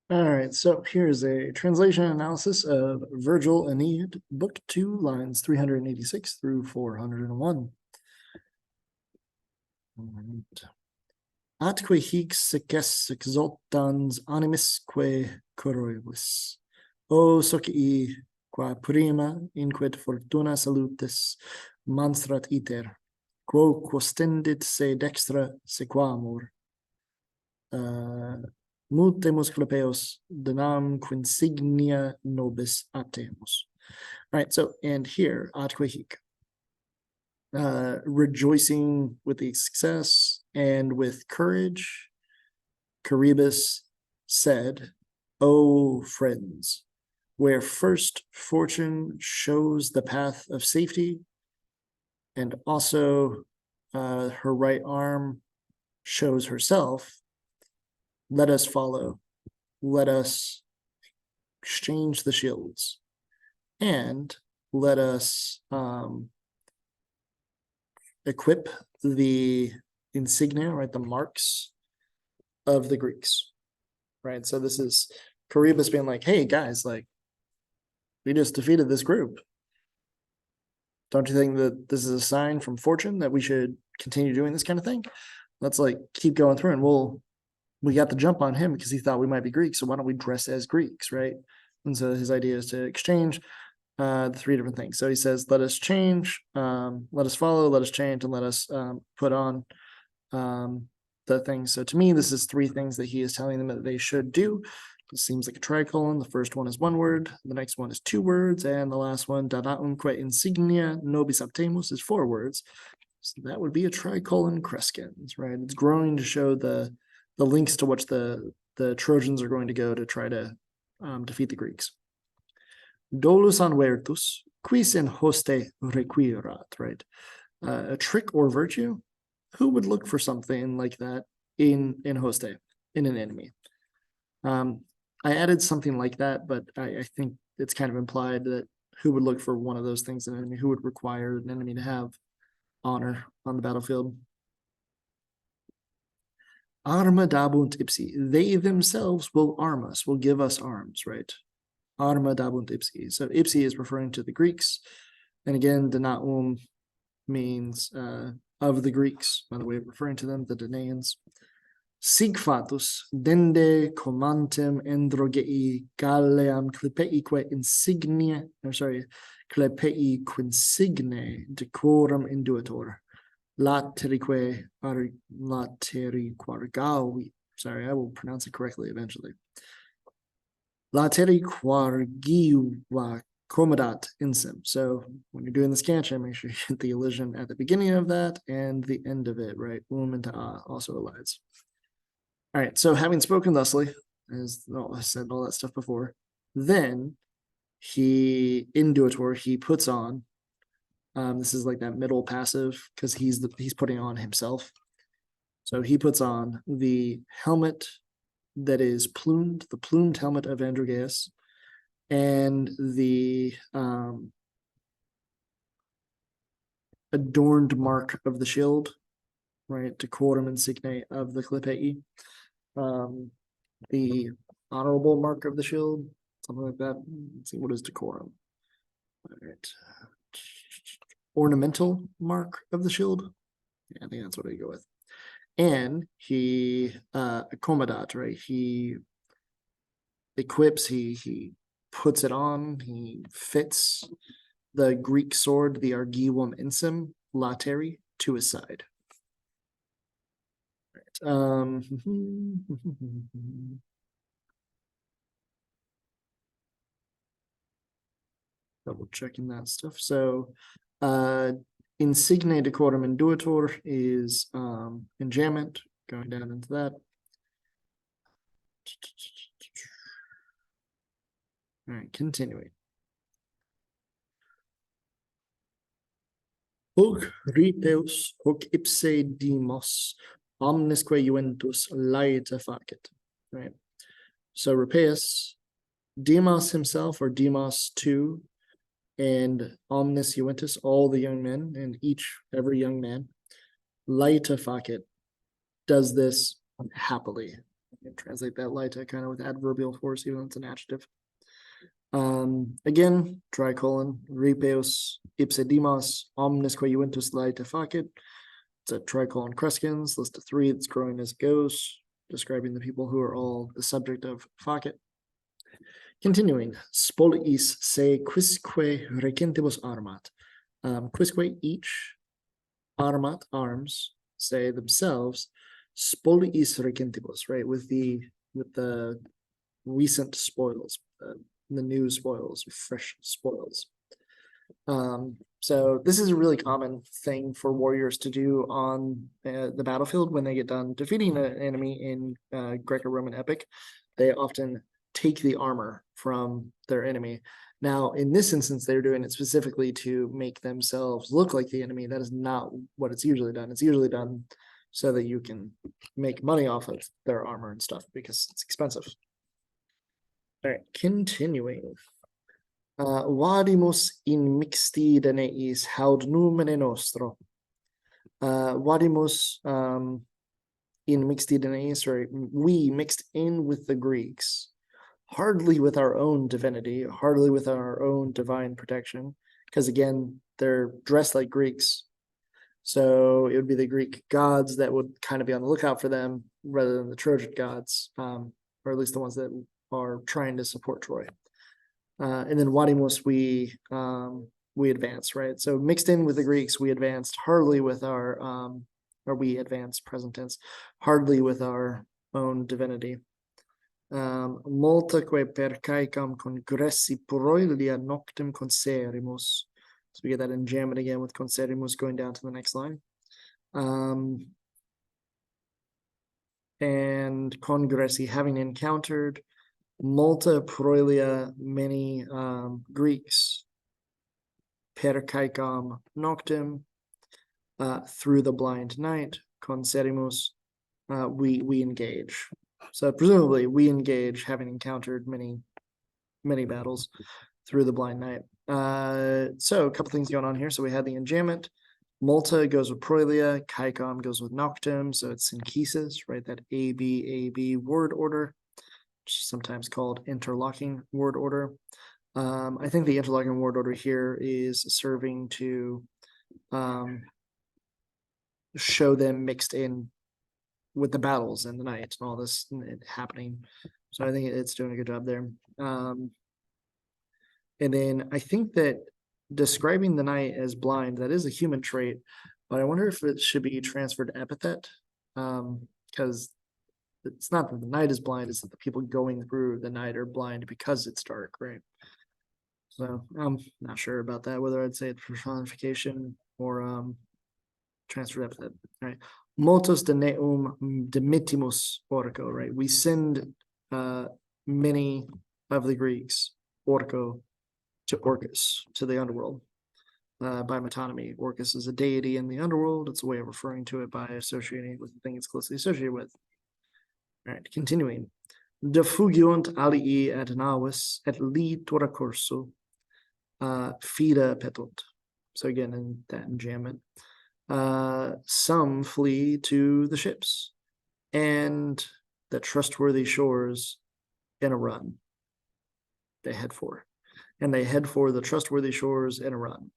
All right, so here's a translation analysis of Virgil Aeneid, Book 2, lines 386 through 401. Atque hic seques exultans animisque coroibus. O socii qua prima inquit fortuna salutis manstrat iter, quo quostendit se dextra sequamur. Multemus Clepeos, denam quinsignia nobis aptemus. All right, so, and here, atque hic, rejoicing with the success and with courage, Charybdis said, O friends, where first fortune shows the path of safety, and also her right arm shows herself, let us follow, let us exchange the shields, and let us equip the insignia, right, the marks of the Greeks, right? So this is Charybdis being like, hey guys, like, we just defeated this group. Don't you think that this is a sign from fortune that we should continue doing this kind of thing? Let's like keep going through, and we got the jump on him because he thought we might be Greeks, so why don't we dress as Greeks, right? And so his idea is to exchange the three different things. So he says, let us change, let us follow, let us change, and let us put on the things. So to me, this is three things that he is telling them that they should do. It seems like a tricolon. The first one is one word, the next one is two words, and the last one, dadaumque insignia nobis aptemus, is four words. So that would be a tricolon crescens, right? It's growing to show the links to which the Trojans are going to go to try to defeat the Greeks. Dolus an virtus, quis in hoste requirat, right? A trick or virtue, who would look for something like that in hoste, in an enemy? I added something like that, but I think it's kind of implied that who would look for one of those things in an enemy, who would require an enemy to have honor on the battlefield. Arma dabunt ipsi, they themselves will arm us, will give us arms, right? Arma dabunt ipsi. So ipsi is referring to the Greeks. And again, denaum means of the Greeks, by the way of referring to them, the Danaans. Sigfatus dende comantem androgei galleam clepeique insignia, clepei quinsigne decorum induator. Laterique quargavi. Sorry, I will pronounce it correctly eventually. Lateri quargiva comodat insem. So when you're doing the scansion, make sure you hit the elision at the beginning of that and the end of it, right? Into also elides. All right, so having spoken thusly, as I said all that stuff before, then he induator, he puts on. This is like that middle passive because he's putting on himself. So he puts on the helmet that is plumed, the plumed helmet of Androgeus, and the adorned mark of the shield, right? Decorum insigne of the Clepei. The honorable mark of the shield, something like that. Let's see, what is decorum? All right. Ornamental mark of the shield. Yeah, I think that's what I go with. And he accommodat, right? He equips, he puts it on, he fits the Greek sword, the argivum insem lateri, to his side. Right. Double checking that stuff. So insigne decorum induator is enjambment, going down into that. All right, continuing. Hoc riteus, hoc ipse demos, omnisque juventus laeta facit. Right. So Rippeus, Demos himself, or Demos too, and omnis juventus, all the young men, and every young man, laeta facit, does this happily. translate that laita kind of with adverbial force, even though it's an adjective. Again, tricolon, ripeus ipse dimos, omnisque juventus laita facit. It's a tricolon crescens, list of three that's growing as it goes, describing the people who are all the subject of facit. Continuing, spoliis se quisque recentibus armat. Quisque, each, armat, arms, say themselves, spoliis recentibus, right, with the recent spoils, the new spoils, fresh spoils. So this is a really common thing for warriors to do on the battlefield when they get done defeating an enemy in Greco-Roman epic. They often take the armor from their enemy. Now, in this instance, they're doing it specifically to make themselves look like the enemy. That is not what it's usually done. It's usually done so that you can make money off of their armor and stuff because it's expensive. All right, continuing. Vadimus in mixti Daneis haud numene nostro. Vadimus in mixti Daneis, right? We mixed in with the Greeks, hardly with our own divinity, hardly with our own divine protection, because again, they're dressed like Greeks. So it would be the Greek gods that would kind of be on the lookout for them rather than the Trojan gods, or at least the ones that are trying to support Troy. And then Wadimus, we advance, right? So mixed in with the Greeks, we advanced hardly with our, or we advanced present tense, hardly with our own divinity. Multaque per caecam congressi poroilia noctem conserimus. So we get that in Jammit again with conserimus going down to the next line. And congressi, having encountered multa proilia, many Greeks, per caecam noctem, through the blind night, conserimus, we engage. So presumably we engage, having encountered many battles through the blind night. So a couple things going on here. So we had the enjambment. Multa goes with proilia, caecam goes with noctem, so it's synchesis, right? That A-B word order, which is sometimes called interlocking word order. I think the interlocking word order here is serving to show them mixed in with the battles and the night and all this happening. So I think it's doing a good job there. And then I think that describing the night as blind, that is a human trait, but I wonder if it should be transferred to epithet, because it's not that the night is blind, it's that the people going through the night are blind because it's dark, right? So I'm not sure about that, whether I'd say it's personification or transferred epithet. All right. Multos de neum dimittimus orco, right? We send many of the Greeks, orco, to Orcus, to the underworld, by metonymy. Orcus is a deity in the underworld. It's a way of referring to it by associating it with the thing it's closely associated with. All right, continuing. Defugiunt alii ad navis et litora corso, fida petunt. So again, in that enjambment. Some flee to the ships and the trustworthy shores in a run. They head for. And they head for the trustworthy shores in a run.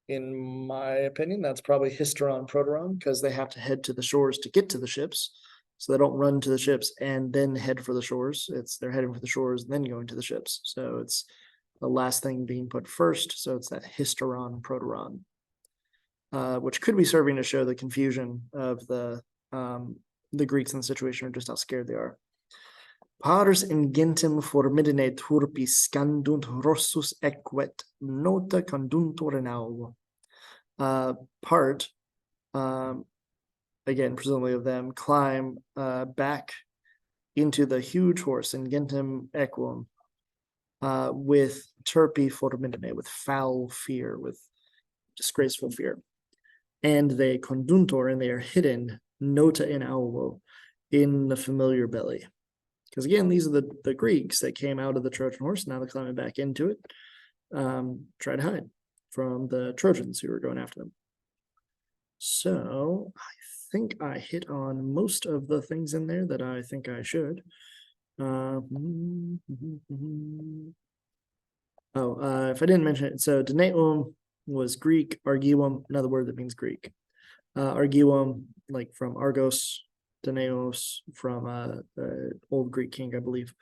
In my opinion, that's probably Hysteron Proteron, because they have to head to the shores to get to the ships. So they don't run to the ships and then head for the shores. They're heading for the shores and then going to the ships. So it's the last thing being put first. So it's that Hysteron Proteron, which could be serving to show the confusion of the Greeks in the situation, or just how scared they are. Pars ingentem formidine turpi scandunt rossus equet nota conduntur in alvo. Part, again, presumably of them, climb back into the huge horse, ingentem equum, with turpi formidine, with foul fear, with disgraceful fear. And they conduntur, and they are hidden, nota in alvo, in the familiar belly. Because again, these are the Greeks that came out of the Trojan horse. Now they're climbing back into it, try to hide from the Trojans who were going after them. So I think I hit on most of the things in there that I think I should. If I didn't mention it, so Deneum was Greek, Argium, another word that means Greek. Argium, like from Argos, Danaos from the old Greek king, I believe.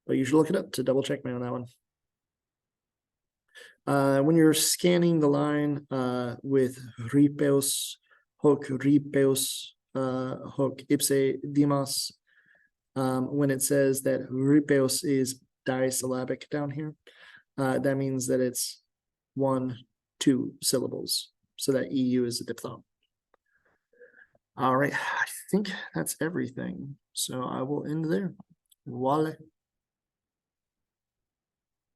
But you should look it up to double check me on that one. When you're scanning the line with ripeus, hoc ripeus, hoc ipse dimas, when it says that ripeus is disyllabic down here, that means that it's 1-2 syllables. So that EU is a diphthong. All right, I think that's everything. So I will end there. Voila.